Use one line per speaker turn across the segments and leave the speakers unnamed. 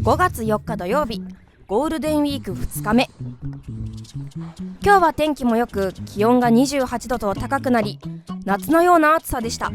5月4日土曜日、ゴールデンウィーク2日目。今日は天気も良く、気温が28度と高くなり、夏のような暑さでした。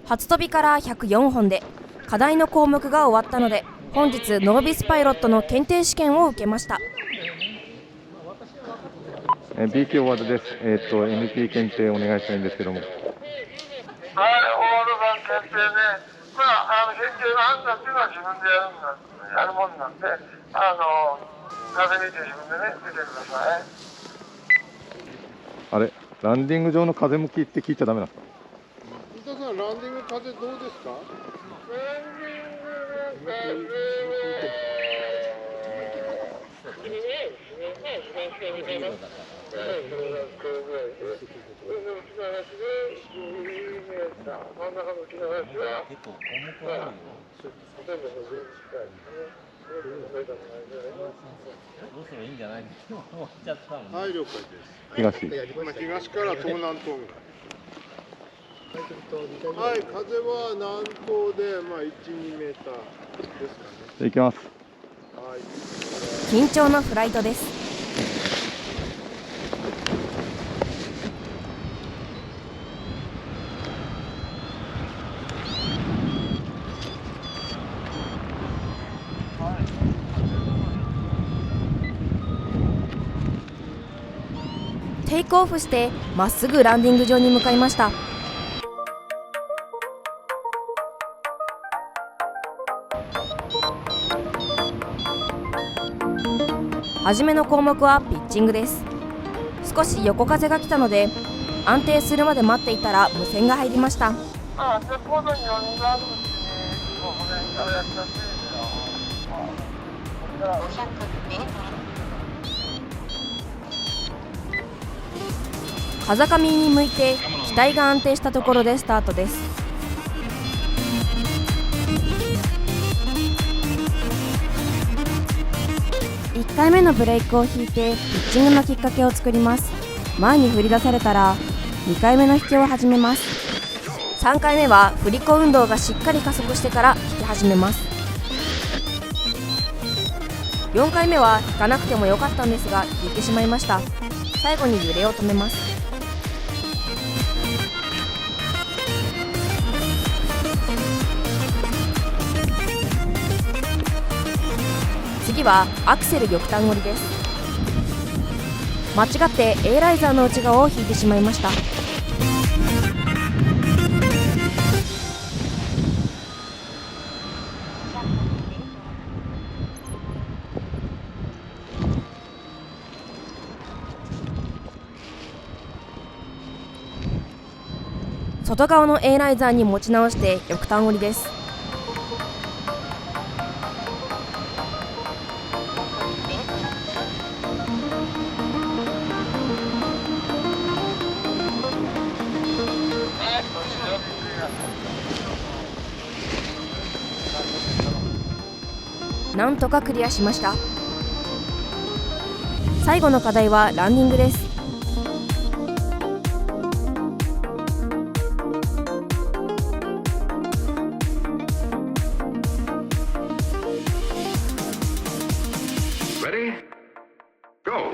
初飛びから104本で課題の項目が終わったので、本日ノービスパイロットの検定試験を受けました。
BQ 終わりです。NP 検定お願いしたいんですけども。はい、オール
バン検定ね。検定の判断っていうのは自分でやるもんなんで、風見て自分でね、出てください。
あれ、ランディング場の風向きって聞いちゃダメなんですか？
伊田さん、ランディング風どうですか？
真ん中の木の話は、ほとんど近いですね。
はい、了解です。
東。
今東から東南東ぐらい。はい、風は南東でまあ1、2メーターですかね。
行きます。
はい。
緊張のフライトです。テイクオフしてまっすぐランディング場に向かいました。初めの項目はピッチングです。少し横風が来たので安定するまで待っていたら無線が入りました。
あ、レコードに余裕があるうちに、もうこれからやったっていいですよ。これから
風上に向いて機体が安定したところでスタートです。1回目のブレイクを引いてピッチングのきっかけを作ります。前に振り出されたら2回目の引きを始めます。3回目は振り子運動がしっかり加速してから引き始めます。4回目は引かなくてもよかったんですが引いてしまいました。最後に揺れを止めます。次はアクセル玉単折りです。間違って A ライザーの内側を引いてしまいました。外側の A ライザーに持ち直して翼単折りです。なんとかクリアしました。最後の課題はランディングです。
Ready? Go!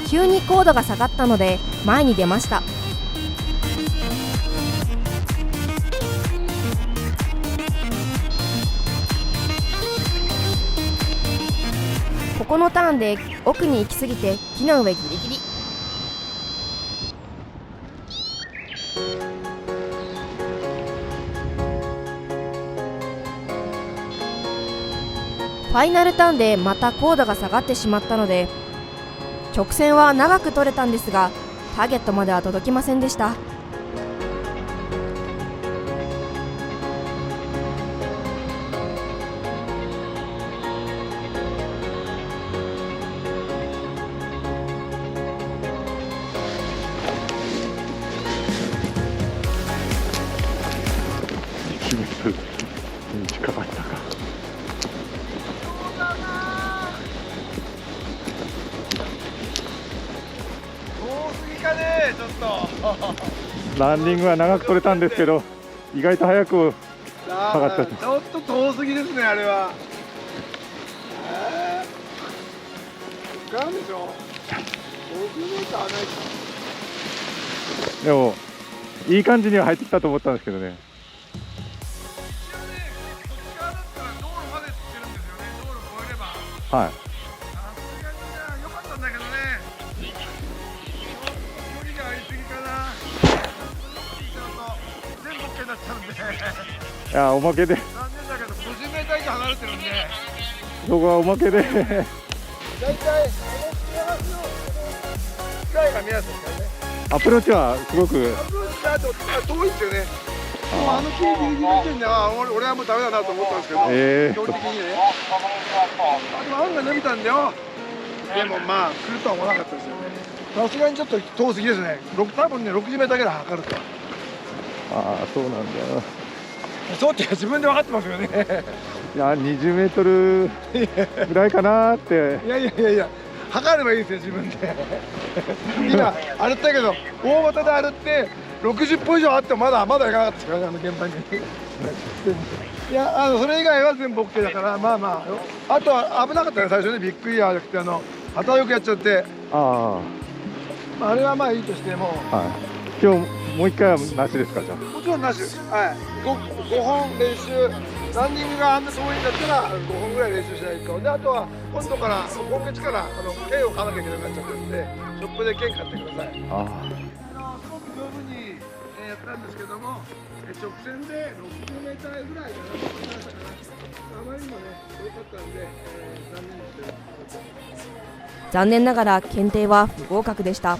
急に高度が下がったので前に出ました。ここのターンで奥に行き過ぎて木の上ギリギリ。ファイナルターンでまた高度が下がってしまったので直線は長く取れたんですがターゲットまでは届きませんでした。
1メートルに近かったか。ランディングは長く取れたんですけど意外と早く下がっちゃった。
ちょっと遠すぎですね、あれは。違うでしょ。50メーターはないか。
でもいい感じには入ってきたと思ったんですけどね。はい。
良かったんだけどね。距離がありすぎかな。ちょっと全部 OK になっちゃうんで。
いやおまけで
残念
離れてるんで、
そこはおまけで
大体、この機械が見やすいですからね。
アプローチはすごく
アプローチが遠いですよね。もうあの木ギリギリの時点では俺はもうダメだなと思ったんですけど、距離的にね。でも案が伸びたんだよ。でもまあ来るとは思わなかったですよね。さすがにちょっと遠すぎですね。多分ね60メーターぐらい測ると。
ああそうなんだよ。
そうって自分で分かってますよね。
いや20メートルぐらいかなって
いや測ればいいですよ自分で。今歩ったけど大股で歩って60歩以上あってもまだ行かなかったですからね、あの現場に。いやそれ以外は全部 OK だから、まああとは危なかったね最初ね、ビッグイヤーじゃなくて旗をよくやっちゃって、
あ
まあ、あれはまあいいとしても、
あ、はい、今日もう一回はなしですか？じゃ
もちろんなしです。はい、5本練習、ランニングがあんな遠いんだったら5本ぐらい練習しないと。であとは今度から今月から剣を買わなきゃいけなくなっちゃってるんで、ショップで剣買ってください。
あ
すごく上手にやったんですけども、直線で60メーターぐらいかなと思いましたから、あまりにもね遠かったんで、残念ですけど。
残念ながら検定は不合格でした。